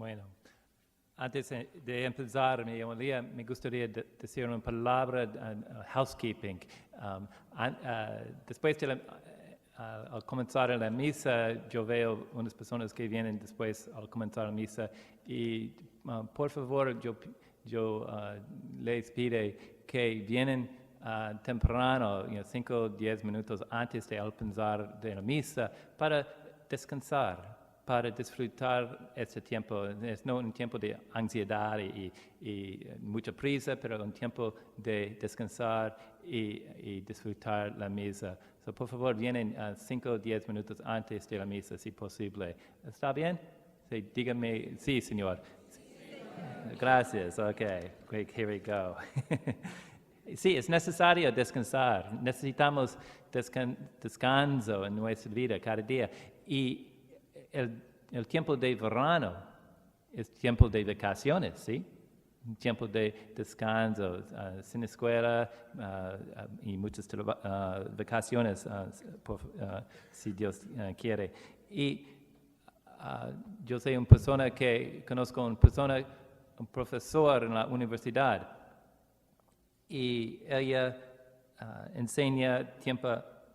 Bueno, antes de empezar mi homilía, me gustaría decir una palabra housekeeping. Después de al comenzar la misa, yo veo unas personas que vienen después al comenzar la misa y por favor, yo les pido que vienen temprano, 5 o 10 minutos antes de empezar de la misa para descansar, para disfrutar este tiempo. Es no un tiempo de ansiedad y mucha prisa, pero un tiempo de descansar y disfrutar la misa. So, por favor, vienen 5 o 10 minutos antes de la misa, si posible. ¿Está bien? Sí, díganme, sí, señor. Sí. Gracias, ok. Great, here we go. Sí, es necesario descansar. Necesitamos descanso en nuestra vida cada día. Y el tiempo de verano es tiempo de vacaciones, ¿sí? Un tiempo de descanso, sin escuela y muchas vacaciones, si Dios quiere. Y yo soy una persona que conozco un profesor en la universidad y ella enseña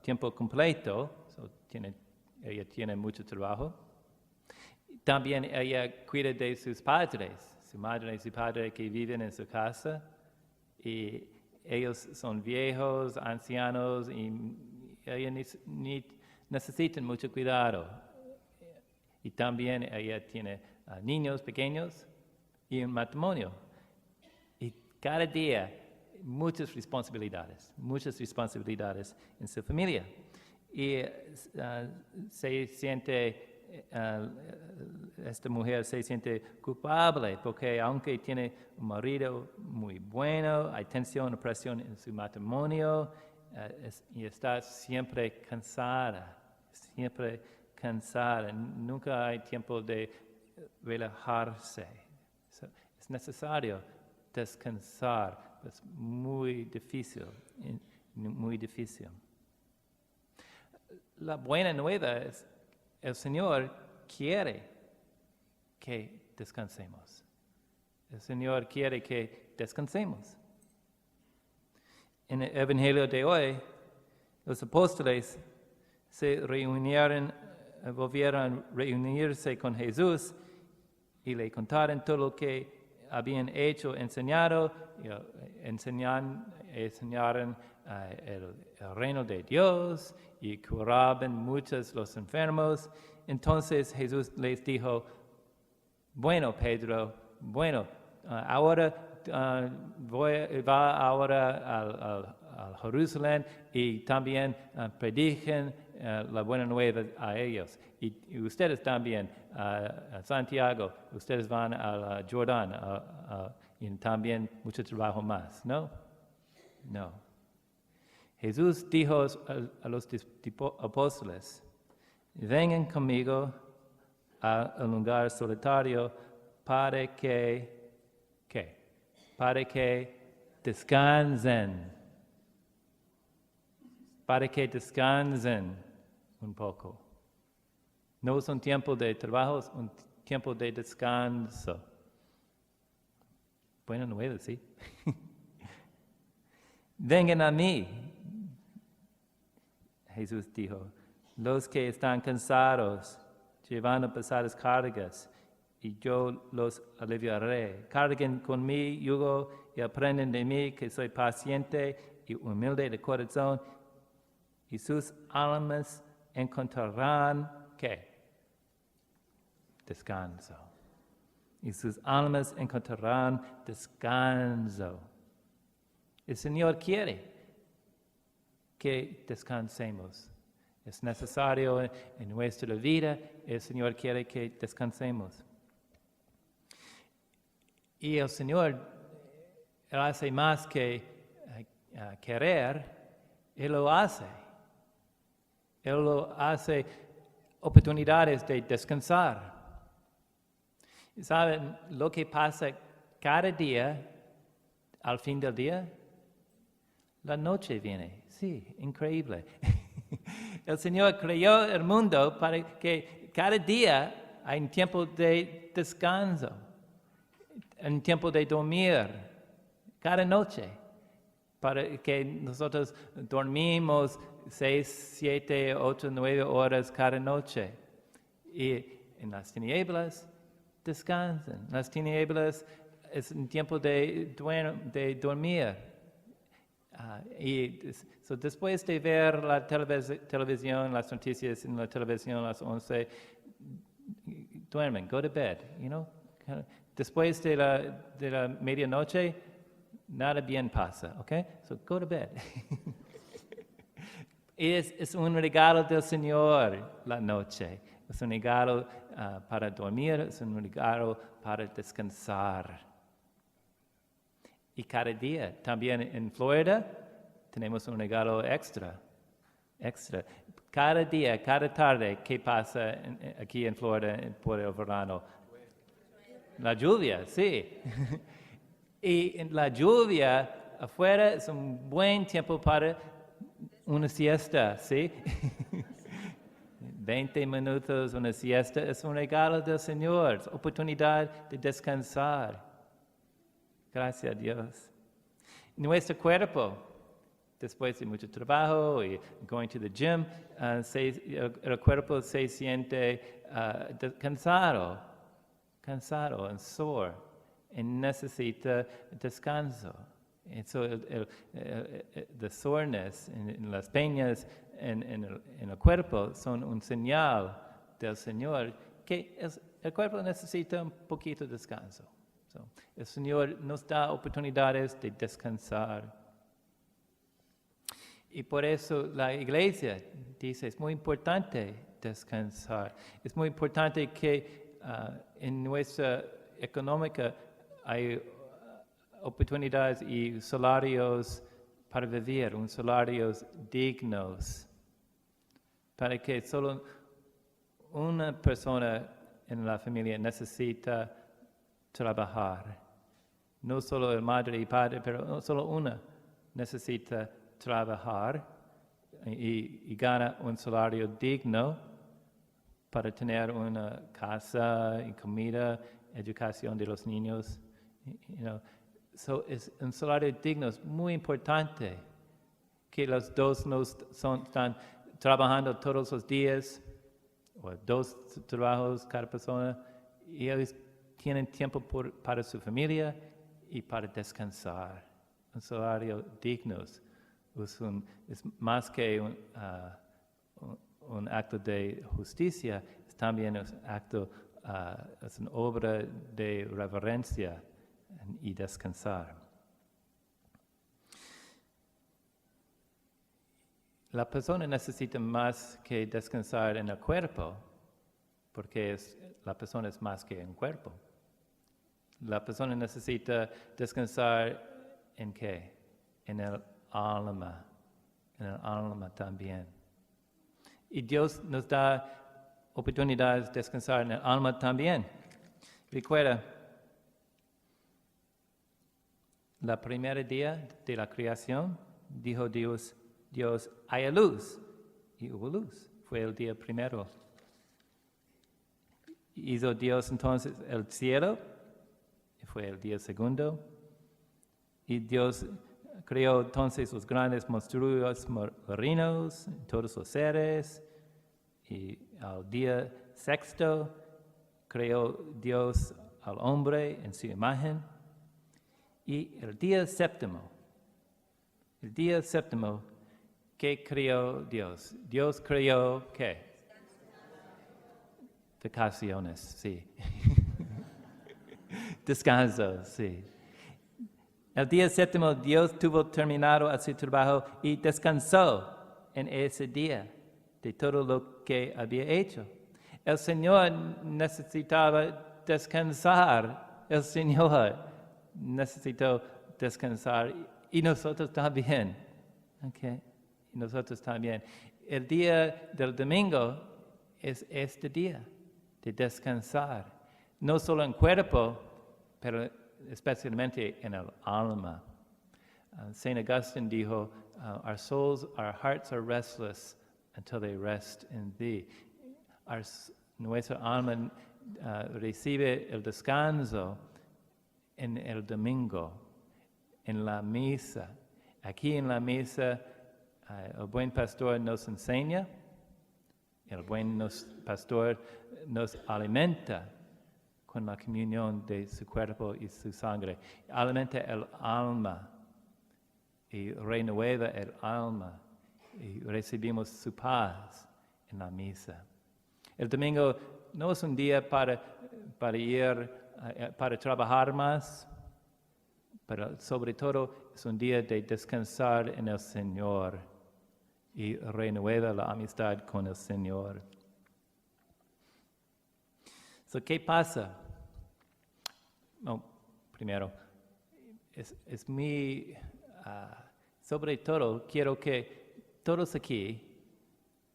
tiempo completo, ella tiene mucho trabajo. También ella cuida de sus padres, su madre y su padre que viven en su casa, y ellos son viejos, ancianos, y ellos necesitan mucho cuidado. Y también ella tiene niños pequeños y un matrimonio. Y cada día muchas responsabilidades en su familia. Y se siente... esta mujer se siente culpable porque aunque tiene un marido muy bueno, hay tensión y presión en su matrimonio y está siempre cansada, nunca hay tiempo de relajarse. Es necesario descansar, es muy difícil. La buena nueva es el Señor quiere que descansemos. El Señor quiere que descansemos. En el Evangelio de hoy, los apóstoles volvieron a reunirse con Jesús y le contaron todo lo que habían hecho, enseñaron el reino de Dios y curaban muchos los enfermos. Entonces Jesús les dijo, bueno, Pedro, ahora va ahora a Jerusalén y también prediquen la buena nueva a ellos. Y ustedes también, a Santiago, ustedes van al Jordán y también mucho trabajo más, ¿no? No. Jesús dijo a los apóstoles, vengan conmigo al lugar solitario para que descansen. Para que descansen un poco. No es un tiempo de trabajo, es un tiempo de descanso. Buena nueva, ¿sí? Vengan a mí, Jesús dijo, los que están cansados, llevando pesadas cargas, y yo los aliviaré. Carguen con mi yugo y aprendan de mí, que soy paciente y humilde de corazón, y sus almas encontrarán, ¿qué? Descanso. Y sus almas encontrarán descanso. El Señor quiere que descansemos. Es necesario en nuestra vida. El Señor quiere que descansemos. Y el Señor, Él hace más que querer, Él lo hace. Él lo hace oportunidades de descansar. ¿Saben lo que pasa cada día al fin del día? La noche viene. Sí, increíble. El Señor creó el mundo para que cada día hay un tiempo de descanso, un tiempo de dormir cada noche, para que nosotros dormimos 6, 7, 8, 9 horas cada noche. Y en las tinieblas descansan. Las tinieblas es un tiempo de dormir. Después de ver la televisión, las noticias en la televisión a las 11, duermen, go to bed, Después de la medianoche, nada bien pasa, ¿ok? So go to bed. Es un regalo del Señor la noche. Es un regalo para dormir, es un regalo para descansar. Y cada día, también en Florida, tenemos un regalo extra. Cada día, cada tarde, ¿qué pasa aquí en Florida por el verano? La lluvia, sí. Y en la lluvia afuera es un buen tiempo para una siesta, ¿sí? 20 minutos, una siesta, es un regalo del Señor, es oportunidad de descansar. Gracias a Dios. Nuestro cuerpo, después de mucho trabajo y going to the gym, el cuerpo se siente cansado, and sore, y necesita descanso. The soreness en las peñas en el cuerpo son un señal del Señor que el cuerpo necesita un poquito de descanso. El Señor nos da oportunidades de descansar. Y por eso la Iglesia dice, es muy importante descansar. Es muy importante que en nuestra económica hay oportunidades y salarios para vivir, salarios dignos, para que solo una persona en la familia necesita trabajar. No solo el madre y padre, pero no solo una necesita trabajar y gana un salario digno para tener una casa y comida, educación de los niños. Es un salario digno, es muy importante que los dos no están trabajando todos los días, o 2 trabajos cada persona, y ellos tienen tiempo para su familia y para descansar. Un salario digno es más que un acto de justicia, es también un acto, es una obra de reverencia y descansar. La persona necesita más que descansar en el cuerpo, porque la persona es más que un cuerpo. La persona necesita descansar ¿en qué? En el alma también. Y Dios nos da oportunidades de descansar en el alma también. Recuerda, la primera día de la creación, dijo Dios, haya luz, y hubo luz. Fue el día primero. Hizo Dios entonces el cielo, y fue el día segundo. Y Dios creó entonces los grandes monstruos marinos, todos los seres, y al día sexto creó Dios al hombre en su imagen. Y el día séptimo, ¿qué creó Dios? Dios creó, ¿qué? Vacaciones, sí. Descanso, sí. El día séptimo, Dios tuvo terminado su trabajo y descansó en ese día de todo lo que había hecho. El Señor necesitaba descansar. El Señor necesitó descansar y nosotros también. Okay. Y nosotros también. El día del domingo es este día de descansar, no solo en cuerpo, pero especialmente en el alma. Saint Augustine dijo, our hearts are restless until they rest in thee. Nuestra alma recibe el descanso en el domingo, en la misa. Aquí en la misa, el buen pastor nos enseña, el buen pastor nos alimenta con la comunión de su cuerpo y su sangre. Alimenta el alma y renueva el alma y recibimos su paz en la misa. El domingo no es un día para ir, para trabajar más, pero sobre todo es un día de descansar en el Señor y renueva la amistad con el Señor. ¿Qué pasa? Primero, es mi, sobre todo, quiero que todos aquí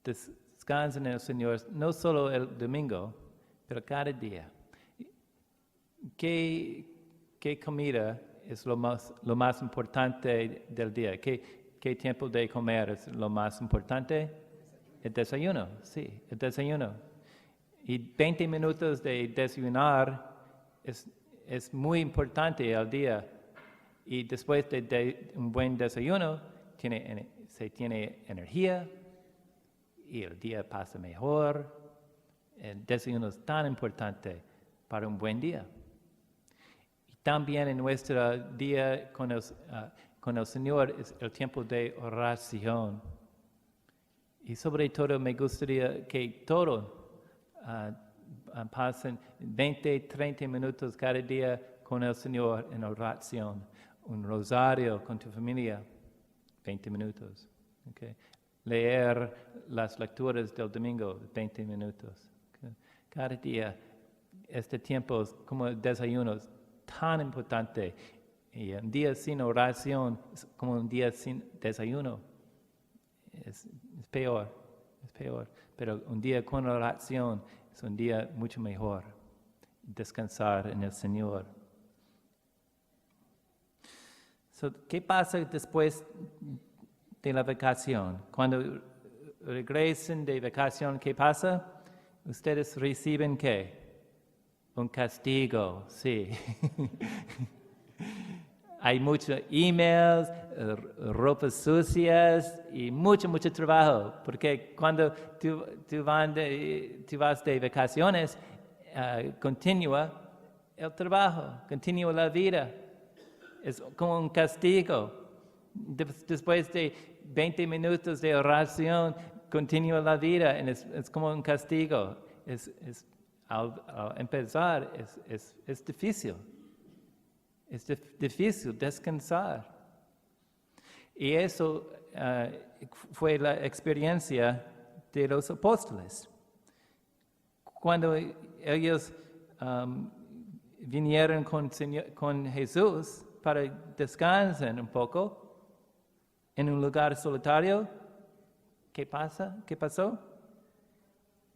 descansen en el Señor, no solo el domingo, pero cada día. ¿Qué comida es lo más importante del día? ¿Qué tiempo de comer es lo más importante? El desayuno, sí, el desayuno. Y 20 minutos de desayunar es muy importante al día. Y después de un buen desayuno, se tiene energía y el día pasa mejor. El desayuno es tan importante para un buen día. Y también en nuestro día con el Señor es el tiempo de oración. Y sobre todo me gustaría que todos pasen 20, 30 minutos cada día con el Señor en oración. Un rosario con tu familia, 20 minutos. Okay. Leer las lecturas del domingo, 20 minutos. Okay. Cada día, este tiempo es como el desayuno, es tan importante. Y un día sin oración es como un día sin desayuno. Es peor. Pero un día con oración es un día mucho mejor. Descansar en el Señor. ¿Qué pasa después de la vacación? Cuando regresen de vacación, ¿qué pasa? Ustedes reciben ¿qué? Un castigo, sí. Hay muchos emails, ropas sucias y mucho trabajo, porque cuando tú vas de vacaciones, continúa el trabajo, continúa la vida. Es como un castigo. Después de 20 minutos de oración, continúa la vida, y es como un castigo. Al empezar, es difícil. Es difícil descansar. Y eso fue la experiencia de los apóstoles. Cuando ellos vinieron con Jesús para descansar un poco en un lugar solitario, ¿qué pasó?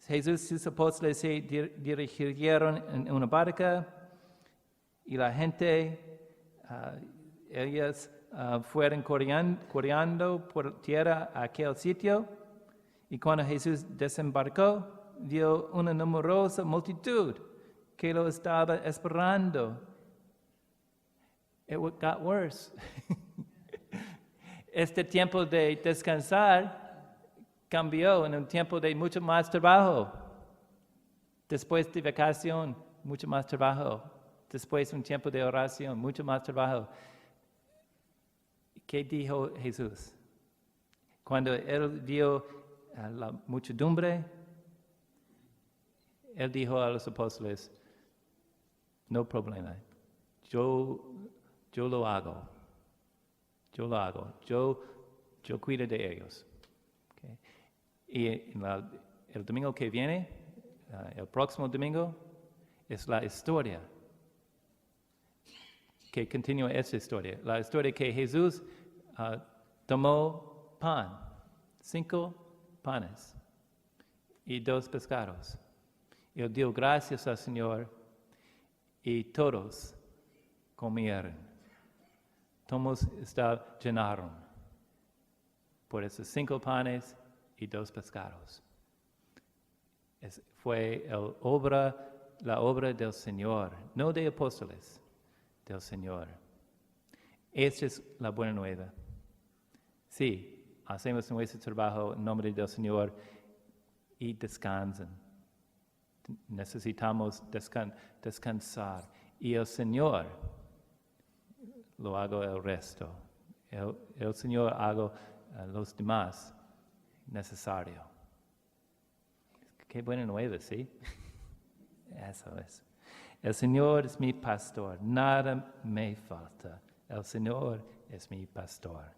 Jesús y sus apóstoles se dirigieron en una barca y la gente, ellas fueron corriendo por tierra a aquel sitio, y cuando Jesús desembarcó, vio una numerosa multitud que lo estaba esperando. It got worse. Este tiempo de descansar cambió en un tiempo de mucho más trabajo. Después de vacación, mucho más trabajo. Después un tiempo de oración, mucho más trabajo. ¿Qué dijo Jesús? Cuando él vio a la muchedumbre, él dijo a los apóstoles, no problema, yo lo hago. Yo cuido de ellos. Okay. Y el domingo que viene, el próximo domingo, es la historia que continúa esta historia. La historia que Jesús tomó pan, 5 panes y 2 pescados. Él dio gracias al Señor y todos comieron. Todos llenaron por esos 5 panes y 2 pescados. Fue la obra la obra del Señor, no de apóstoles, del Señor. Esta es la buena nueva. Sí, hacemos nuestro trabajo en nombre del Señor y descansan. Necesitamos descansar. Y el Señor lo hago el resto. El Señor hago los demás necesario. Qué buena nueva, ¿sí? Eso es. El Señor es mi pastor, nada me falta. El Señor es mi pastor.